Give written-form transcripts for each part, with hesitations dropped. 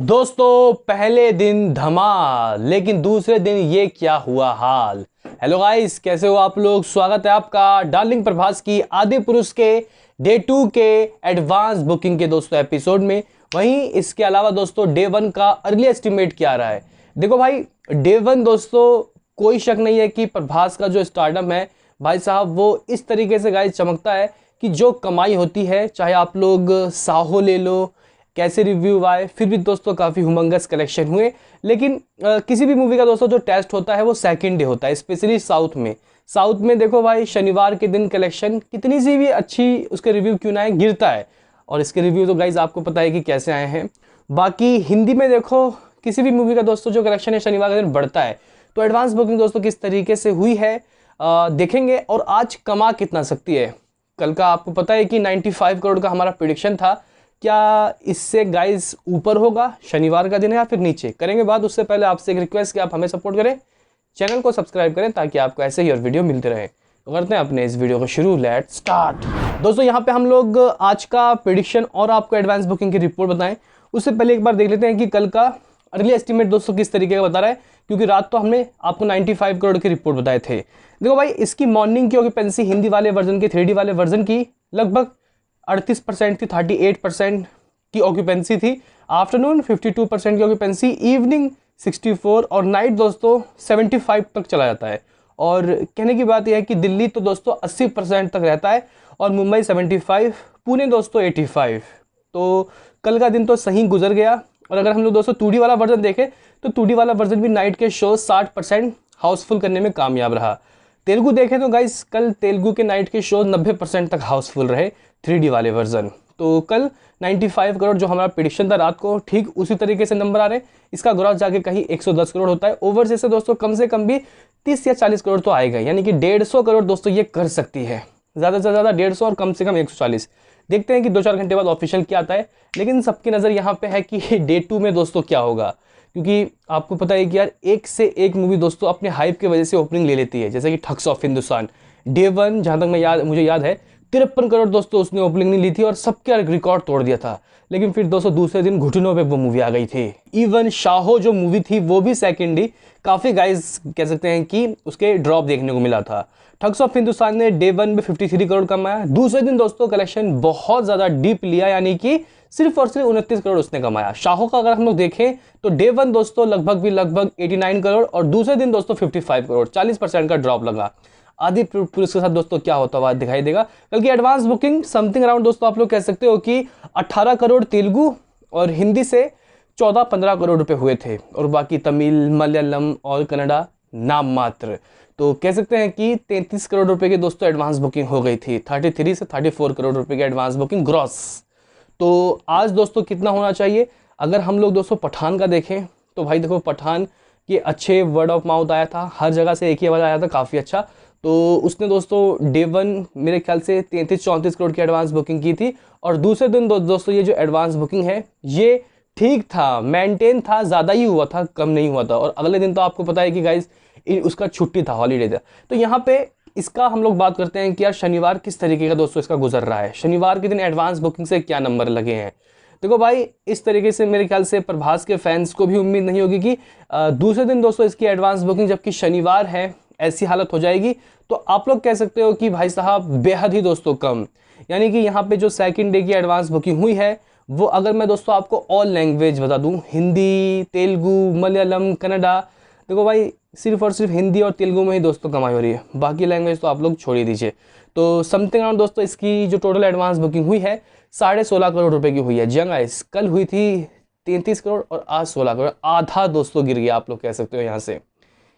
दोस्तों पहले दिन धमाल लेकिन दूसरे दिन ये क्या हुआ हाल। हेलो गाइस, कैसे हो आप लोग। स्वागत है आपका डार्लिंग प्रभास की आदि पुरुष के डे 2 के एडवांस बुकिंग के दोस्तों एपिसोड में। वहीं इसके अलावा दोस्तों डे 1 का अर्ली एस्टिमेट क्या आ रहा है। देखो भाई, डे 1 दोस्तों कोई शक नहीं है कि प्रभास का जो स्टारडम है भाई साहब वो इस तरीके से गाइस चमकता है कि जो कमाई होती है, चाहे आप लोग साहो ले लो, कैसे रिव्यू आए, फिर भी दोस्तों काफ़ी हुमंगस कलेक्शन हुए। लेकिन किसी भी मूवी का दोस्तों जो टेस्ट होता है वो सेकंड डे होता है, स्पेशली साउथ में देखो भाई, शनिवार के दिन कलेक्शन कितनी सी भी अच्छी उसके रिव्यू क्यों ना है गिरता है। और इसके रिव्यू तो गाइज आपको पता है कि कैसे आए हैं। बाकी हिंदी में देखो किसी भी मूवी का दोस्तों जो कलेक्शन है शनिवार के दिन बढ़ता है। तो एडवांस बुकिंग दोस्तों किस तरीके से हुई है देखेंगे, और आज कमा कितना सकती है। कल का आपको पता है कि 95 करोड़ का हमारा प्रिडिक्शन था। क्या इससे गाइस ऊपर होगा, शनिवार का दिन है, या फिर नीचे, करेंगे बात। उससे पहले आपसे एक रिक्वेस्ट कि आप हमें सपोर्ट करें, चैनल को सब्सक्राइब करें ताकि आपको ऐसे ही और वीडियो मिलते रहे। तो करते हैं अपने इस वीडियो को शुरू, लेट स्टार्ट। दोस्तों यहाँ पे हम लोग आज का प्रेडिक्शन और आपको एडवांस बुकिंग की रिपोर्ट बताएं। उससे पहले एक बार देख लेते हैं कि कल का अर्ली एस्टिमेट दोस्तों किस तरीके का बता रहा है, क्योंकि रात तो हमने आपको 95 करोड़ की रिपोर्ट बताए थे। देखो भाई, इसकी मॉर्निंग की ऑक्यूपेंसी हिंदी वाले वर्जन की, 3D वाले वर्जन की लगभग 38% थी, 38% की ऑक्यूपेंसी थी। आफ्टरनून 52% की ऑक्यूपेंसी, इवनिंग 64 और नाइट दोस्तों 75 तक चला जाता है। और कहने की बात यह है कि दिल्ली तो दोस्तों 80% तक रहता है और मुंबई 75, पुणे दोस्तों 85। तो कल का दिन तो सही गुजर गया। और अगर हम लोग दोस्तों 2D वाला वर्जन देखें तो 2D वाला वर्जन भी नाइट के शो 60% हाउसफुल करने में कामयाब रहा। तेलुगु देखें तो गाइस कल तेलुगु के नाइट के शो 90% तक हाउसफुल रहे 3D वाले वर्जन। तो कल 95 करोड़ जो हमारा प्रेडिक्शन था रात को, ठीक उसी तरीके से नंबर आ रहे हैं। इसका ग्रॉस जाके कहीं 110 करोड़ होता है। ओवर से दोस्तों कम से कम भी 30 या 40 करोड़ तो आएगा, यानी कि 150 करोड़ दोस्तों ये कर सकती है। ज़्यादा से ज़्यादा 150 और कम से कम 140। देखते हैं कि 2-4 घंटे बाद ऑफिशियल क्या आता है। लेकिन सबकी नज़र यहाँ पे है कि डे 2 में दोस्तों क्या होगा, क्योंकि आपको पता है कि यार एक से एक मूवी दोस्तों अपने हाइप की वजह से ओपनिंग ले लेती है। जैसे कि ठग्स ऑफ हिंदुस्तान डे 1 जहाँ तक मुझे याद है 53 करोड़ दोस्तों उसने ओपनिंग नहीं ली थी और सबके रिकॉर्ड तोड़ दिया था। लेकिन फिर दोस्तों दूसरे दिन घुटनों पे वो मूवी आ गई थी। इवन शाहो जो मूवी थी वो भी सेकेंड ही काफ़ी गाइस कह सकते हैं कि उसके ड्रॉप देखने को मिला था। ठग्स ऑफ हिंदुस्तान ने डे 1 में 53 करोड़ कमाया। दूसरे दिन दोस्तों कलेक्शन बहुत ज़्यादा डीप लिया, यानी कि सिर्फ और सिर्फ 29 करोड़ उसने कमाया। शाहो का अगर हम लोग देखें तो डे 1 दोस्तों लगभग 89 करोड़ और दूसरे दिन दोस्तों 55 करोड़, 40% का ड्रॉप लगा। आदि पुरुष के साथ दोस्तों क्या होता हुआ दिखाई देगा। कल की एडवांस बुकिंग समथिंग अराउंड दोस्तों आप लोग कह सकते हो कि 18 करोड़ तेलुगु और हिंदी से 14-15 करोड़ रुपए हुए थे, और बाकी तमिल, मलयालम और कन्नड़ा नाम मात्र। तो कह सकते हैं कि 33 करोड़ रुपए की दोस्तों एडवांस बुकिंग हो गई थी। 33 से 34 करोड़ रुपए की एडवांस बुकिंग ग्रॉस। तो आज दोस्तों कितना होना चाहिए। अगर हम लोग दोस्तों पठान का देखें तो भाई देखो, पठान के अच्छे वर्ड ऑफ माउथ आया था, हर जगह से एक ही आवाज़ आया था, काफ़ी अच्छा। तो उसने दोस्तों डे 1 मेरे ख्याल से 33-34 करोड़ की एडवांस बुकिंग की थी। और दूसरे दिन दोस्तों ये जो एडवांस बुकिंग है ये ठीक था, मेंटेन था, ज़्यादा ही हुआ था, कम नहीं हुआ था। और अगले दिन तो आपको पता है कि गाइज उसका छुट्टी था, हॉलीडे था। तो यहाँ पे इसका हम लोग बात करते हैं कि यार शनिवार किस तरीके का दोस्तों इसका गुजर रहा है, शनिवार के दिन एडवांस बुकिंग से क्या नंबर लगे हैं। देखो भाई, इस तरीके से मेरे ख्याल से प्रभास के फैंस को भी उम्मीद नहीं होगी कि दूसरे दिन दोस्तों इसकी एडवांस बुकिंग, जबकि शनिवार है, ऐसी हालत हो जाएगी। तो आप लोग कह सकते हो कि भाई साहब बेहद ही दोस्तों कम, यानी कि यहाँ पे जो सेकंड डे की एडवांस बुकिंग हुई है वो, अगर मैं दोस्तों आपको ऑल लैंग्वेज बता दूं, हिंदी, तेलुगु, मलयालम, कन्नड़ा, देखो भाई सिर्फ और सिर्फ हिंदी और तेलुगु में ही दोस्तों कमाई हो रही है, बाकी लैंग्वेज तो आप लोग छोड़ ही दीजिए। तो समथिंग अराउंड दोस्तों इसकी जो टोटल एडवांस बुकिंग हुई है 16.5 करोड़ रुपए की हुई है। जंगाइस कल हुई थी 33 करोड़ और आज 16 करोड़, आधा दोस्तों गिर गया आप लोग कह सकते हो यहाँ से।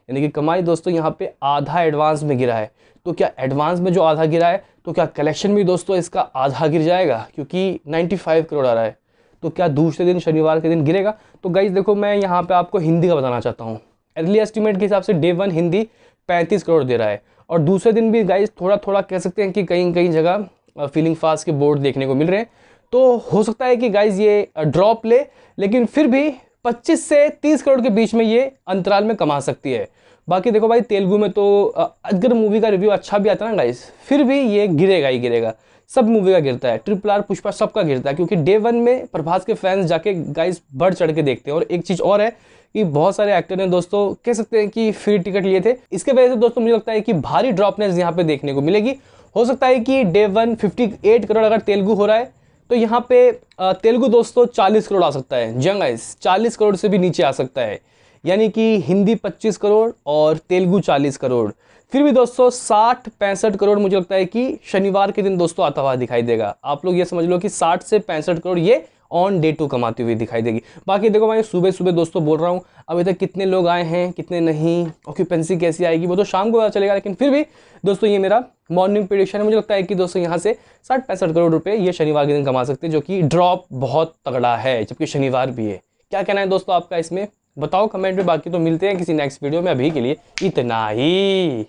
यानी कि कमाई दोस्तों यहाँ पे आधा एडवांस में गिरा है। तो क्या एडवांस में जो आधा गिरा है तो क्या कलेक्शन भी दोस्तों इसका आधा गिर जाएगा, क्योंकि 95 करोड़ आ रहा है। तो क्या दूसरे दिन शनिवार के दिन गिरेगा। तो गाइज देखो, मैं यहाँ पे आपको हिंदी का बताना चाहता हूँ। अर्ली एस्टिमेट के हिसाब से डे 1 हिंदी 35 करोड़ दे रहा है, और दूसरे दिन भी गाइज थोड़ा थोड़ा कह सकते हैं कि कहीं कहीं जगह फीलिंग फास्ट के बोर्ड देखने को मिल रहे हैं। तो हो सकता है कि गाइज ये ड्रॉप ले, लेकिन फिर भी 25 से 30 करोड़ के बीच में ये अंतराल में कमा सकती है। बाकी देखो भाई, तेलुगु में तो अगर मूवी का रिव्यू अच्छा भी आता है ना गाइस, फिर भी ये गिरेगा ही गिरेगा। सब मूवी का गिरता है, RRR, पुष्पा सबका गिरता है, क्योंकि डे 1 में प्रभास के फैंस जाके गाइस बढ़ चढ़ के देखते हैं। और एक चीज़ और है कि बहुत सारे एक्टर ने दोस्तों कह सकते हैं कि फ्री टिकट लिए थे, इसके वजह से दोस्तों मुझे लगता है कि भारी ड्रॉपनेस यहाँ पे देखने को मिलेगी। हो सकता है कि डे 1 58 करोड़ अगर तेलुगु हो रहा है तो यहाँ पे तेलुगु दोस्तों 40 करोड़ आ सकता है। जी गाइस, 40 करोड़ से भी नीचे आ सकता है, यानी कि हिंदी 25 करोड़ और तेलुगु 40 करोड़। फिर भी दोस्तों 60-65 करोड़ मुझे लगता है कि शनिवार के दिन दोस्तों आता हुआ दिखाई देगा। आप लोग ये समझ लो कि 60 से 65 करोड़ ये ऑन डे 2 कमाती हुई दिखाई देगी। बाकी देखो मैं सुबह सुबह दोस्तों बोल रहा हूँ, अभी तक कितने लोग आए हैं कितने नहीं, ऑक्यूपेंसी कैसी आएगी वो तो शाम को पता चलेगा, लेकिन फिर भी दोस्तों ये मेरा मॉर्निंग प्रेडिक्शन है। मुझे लगता है कि दोस्तों यहाँ से 60-65 करोड़ रुपए ये शनिवार के दिन कमा सकते हैं, जो कि ड्रॉप बहुत तगड़ा है, जबकि शनिवार भी है। क्या कहना है दोस्तों आपका इसमें, बताओ कमेंट में। बाकी तो मिलते हैं किसी नेक्स्ट वीडियो में, अभी के लिए इतना ही।